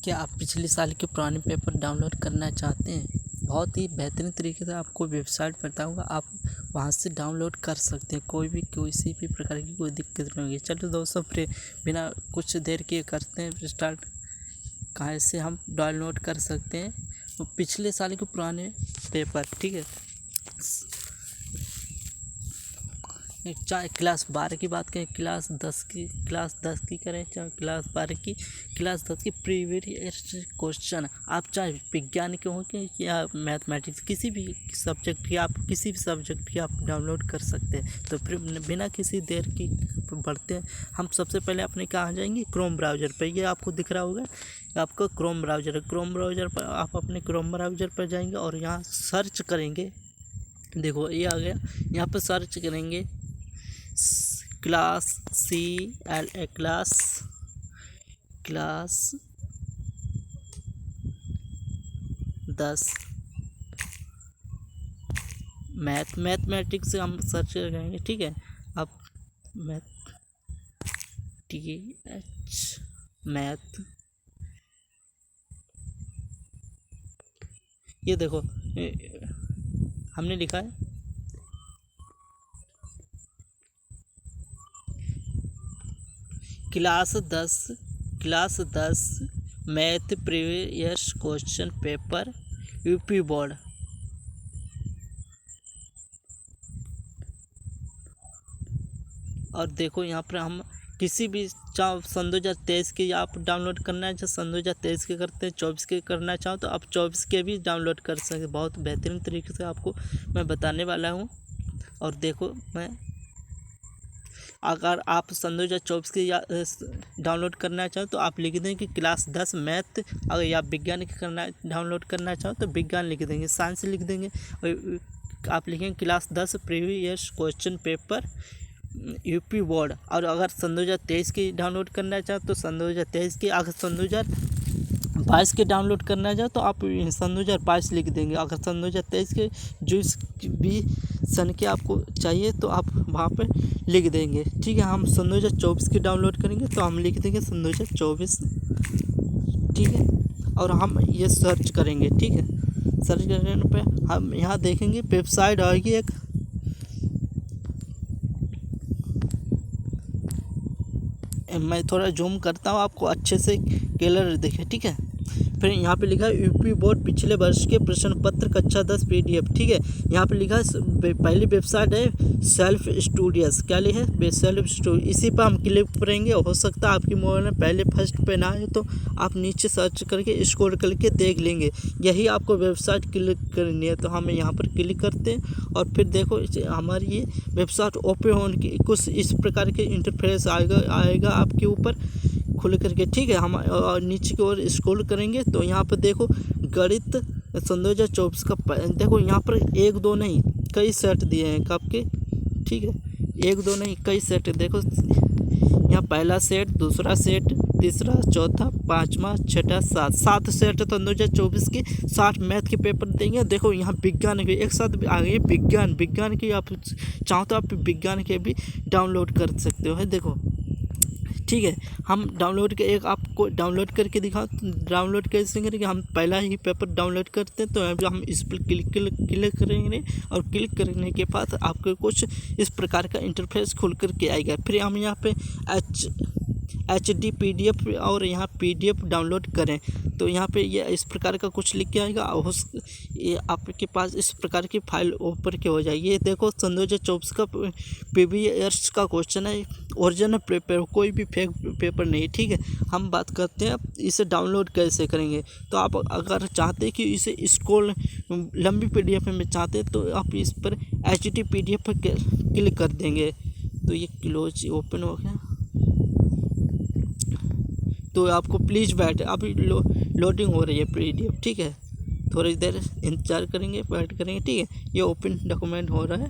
क्या आप पिछले साल के पुराने पेपर डाउनलोड करना चाहते हैं? बहुत ही बेहतरीन तरीके से आपको वेबसाइट बताऊंगा, आप वहां से डाउनलोड कर सकते हैं। कोई भी किसी भी प्रकार की कोई दिक्कत नहीं होगी। चलो दोस्तों, फिर बिना कुछ देर के करते हैं स्टार्ट। कहाँ से हम डाउनलोड कर सकते हैं वो पिछले साल के पुराने पेपर, ठीक है। चाहे क्लास 12 की बात करें, क्लास 10 की करें, चाहे क्लास 12 की, क्लास 10 की प्रीवियस क्वेश्चन, आप चाहे विज्ञान के हों या मैथमेटिक्स, किसी भी सब्जेक्ट की, आप किसी भी सब्जेक्ट की आप डाउनलोड कर सकते हैं। तो फिर बिना किसी देर की बढ़ते हैं, हम सबसे पहले अपने कहाँ जाएंगे, क्रोम ब्राउज़र पर। ये आपको दिख रहा होगा, आपका क्रोम ब्राउज़र है। क्रोम ब्राउज़र पर आप अपने क्रोम ब्राउज़र पर जाएंगे और यहाँ सर्च करेंगे। देखो ये आ गया, यहाँ पर सर्च करेंगे क्लास CLA क्लास 10 मैथमेटिक्स से हम सर्च करेंगे, ठीक है। अब मैथ, ये देखो हमने लिखा है class 10 math previous question paper UP board. और देखो यहाँ पर हम किसी भी चाहो सन 2023 के आप डाउनलोड करना है, चाहे सन 2023 के करते हैं, 24 के करना चाहो तो आप 24 के भी डाउनलोड कर सकते हैं। बहुत बेहतरीन तरीके से आपको मैं बताने वाला हूँ। और देखो, मैं अगर आप सन 2024 के डाउनलोड करना चाहो तो आप लिख देंगे कि क्लास 10 मैथ, अगर या विज्ञान के डाउनलोड करना चाहो तो विज्ञान लिख देंगे, साइंस लिख देंगे। और आप लिखेंगे class 10 previous question paper UP board. और अगर सन 2023 की डाउनलोड करना चाहो तो सन 2023 की, अगर सन 2022 के डाउनलोड करना चाहो तो आप सन 2022 लिख देंगे। अगर सन 2023 के जो भी सन के आपको चाहिए तो आप वहाँ पे लिख देंगे, ठीक है। हम सन 2024 की डाउनलोड करेंगे तो हम लिख देंगे सन 2024, ठीक है। और हम ये सर्च करेंगे, ठीक है। सर्च करने पे हम यहाँ देखेंगे वेबसाइट आएगी एक, मैं थोड़ा जूम करता हूँ आपको अच्छे से क्लियर दिखे, ठीक है। फिर यहाँ पे लिखा है यूपी बोर्ड पिछले वर्ष के प्रश्न पत्र कक्षा 10 PDF, ठीक है। यहाँ पे लिखा है पहली वेबसाइट है सेल्फ स्टूडियस, क्या लिखा है सेल्फ स्टूडियो। इसी पर हम क्लिक करेंगे। हो सकता है आपकी मोबाइल में पहले फर्स्ट पे ना है तो आप नीचे सर्च करके स्क्रॉल करके देख लेंगे। यही आपको वेबसाइट क्लिक करनी है, तो हम यहाँ पर क्लिक करते हैं। और फिर देखो हमारी ये वेबसाइट ओपन होने की कुछ इस प्रकार के इंटरफेस आएगा आपके ऊपर खुल करके, ठीक है। हम नीचे की ओर स्क्रॉल करेंगे तो यहाँ पर देखो गणित सन 2024 का देखो, यहाँ पर 1-2 नहीं कई सेट दिए हैं आपके, ठीक है। 1-2 नहीं कई सेट, देखो यहाँ पहला सेट, दूसरा सेट, तीसरा, चौथा, पाँचवा, छठा, 7 सेट सन 2024 के 60 मैथ के पेपर देंगे। देखो यहाँ विज्ञान के एक साथ आ गए, विज्ञान की आप चाहो तो आप विज्ञान के भी डाउनलोड कर सकते हो, है देखो, ठीक है। हम डाउनलोड के एक आपको डाउनलोड करके दिखा, डाउनलोड कैसे करेंगे, हम पहला ही पेपर डाउनलोड करते हैं। तो हम इस पर क्लिक करेंगे और क्लिक करने के बाद आपको कुछ इस प्रकार का इंटरफेस खुल करके आएगा। फिर हम यहाँ पे HD PDF और यहाँ PDF डाउनलोड करें तो यहाँ पे ये इस प्रकार का कुछ लिख के आएगा। ये आपके पास इस प्रकार की फाइल ऊपर के हो जाएगी। ये देखो सन 2024 का PBS का क्वेश्चन है, ओरिजिनल पेपर, कोई भी फेक पेपर नहीं, ठीक है। हम बात करते हैं इसे डाउनलोड कैसे करेंगे। तो आप अगर चाहते हैं कि इसे स्क्रॉल लंबी PDF में चाहते हैं तो आप इस पर HD PDF पर क्लिक कर देंगे। तो ये क्लोज ओपन हो गया, तो आपको प्लीज़ बैठ, अभी लोडिंग हो रही है PDF, ठीक है। थोड़ी देर इंतज़ार करेंगे, वेट करेंगे, ठीक है। ये ओपन डॉक्यूमेंट हो रहा है,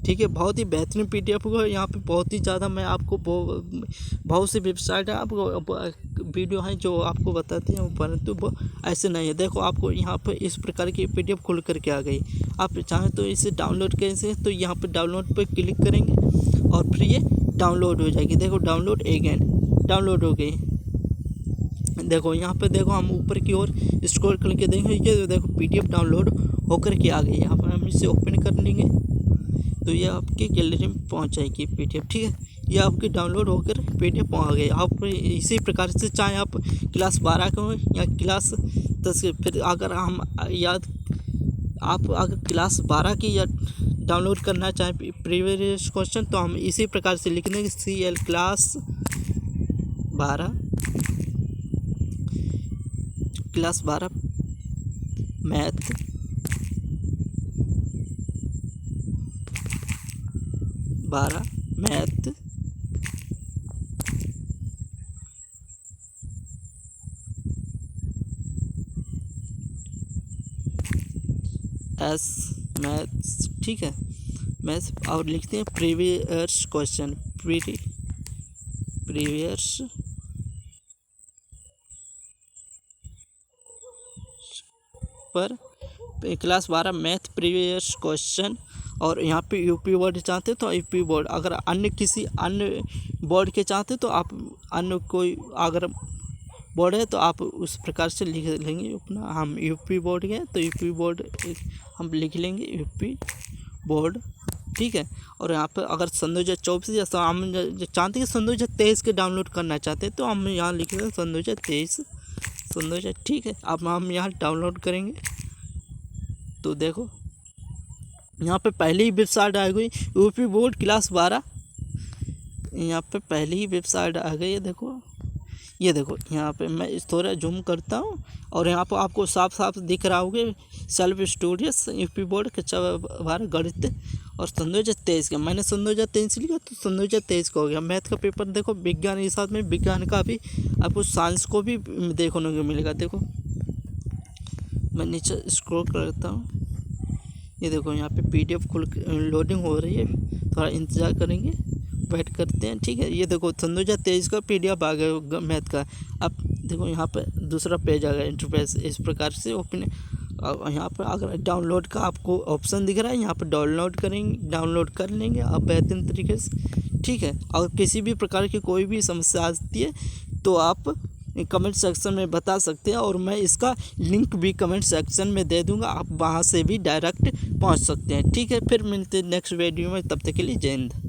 ठीक है। बहुत ही बेहतरीन PDF होगा। यहाँ पे बहुत ही ज़्यादा मैं आपको बहुत सी वेबसाइट है, आपको वीडियो है जो आपको बताते हैं, परंतु वो ऐसे नहीं है। देखो आपको यहाँ पर इस प्रकार की PDF खुल करके आ गई। आप चाहें तो इसे डाउनलोड कैसे, तो यहाँ पर डाउनलोड पर क्लिक करेंगे और फिर ये डाउनलोड हो जाएगी। देखो डाउनलोड अगेन, डाउनलोड हो गई, देखो यहाँ पे देखो हम ऊपर की ओर स्क्रॉल करके देखेंगे, ये देखो PDF डाउनलोड होकर के आ गई। यहाँ पर हम इसे ओपन कर लेंगे तो ये आपकी गैलरी में पहुँच जाएगी PDF, ठीक है। ये आपकी डाउनलोड होकर PDF पहुँच गई। आप इसी प्रकार से चाहे आप क्लास 12 का हो या क्लास 10 के, फिर अगर हम आप अगर क्लास 12 की या डाउनलोड करना चाहें प्रीवियस क्वेश्चन, तो हम इसी प्रकार से लिख देंगे CL क्लास 12 मैथ मैथ्स, ठीक है, मैथ्स, और लिखते हैं प्रीवियस क्वेश्चन, प्रीवियस पर क्लास 12 मैथ प्रीवियस क्वेश्चन। और यहाँ पे यूपी बोर्ड चाहते हो तो यूपी बोर्ड, अगर अन्य किसी अन्य बोर्ड के चाहते तो आप अन्य कोई अगर बोर्ड है तो आप उस प्रकार से लिख लेंगे अपना। हम यूपी बोर्ड के तो यूपी बोर्ड हम लिख लेंगे यूपी बोर्ड, ठीक है। और यहाँ पर अगर सन 2024 या हम चाहते हैं सन 2023 के डाउनलोड करना चाहते हैं तो हम यहाँ लिख देंगे सन 2023, ठीक है। अब हम यहाँ डाउनलोड करेंगे तो देखो यहाँ पे पहले ही वेबसाइट आ गई यूपी बोर्ड क्लास 12। यहाँ पे पहले ही वेबसाइट आ गई है, देखो ये देखो। यहाँ पे मैं इस थोड़ा जूम करता हूँ और यहाँ पर आपको साफ साफ दिख रहा होगा सेल्फ स्टूडियस यूपी बोर्ड कक्षा 12 गणित और सन 2023 का। मैंने सन 2023 लिखा तो सन 2023 का हो गया। मैथ का पेपर देखो, विज्ञान के साथ में विज्ञान का भी आपको साइंस को भी देखने को मिलेगा। देखो मैं नीचे स्क्रॉल करता हूँ, ये देखो यहाँ पे PDF खुल लोडिंग हो रही है, थोड़ा इंतज़ार करेंगे, वेट करते हैं, ठीक है। ये देखो सन 2023 का PDF आ गया मैथ का। अब देखो यहाँ पे दूसरा पेज आ गया इंटरफेस, इस प्रकार से ओपन। यहाँ पर अगर डाउनलोड का आपको ऑप्शन दिख रहा है, यहाँ पर डाउनलोड डाउनलोड कर लेंगे आप बेहतरीन तरीके से, ठीक है। और किसी भी प्रकार की कोई भी समस्या आती है तो आप कमेंट सेक्शन में बता सकते हैं और मैं इसका लिंक भी कमेंट सेक्शन में दे दूंगा, आप वहां से भी डायरेक्ट पहुंच सकते हैं, ठीक है। फिर मिलते हैं नेक्स्ट वीडियो में, तब तक के लिए जय हिंद।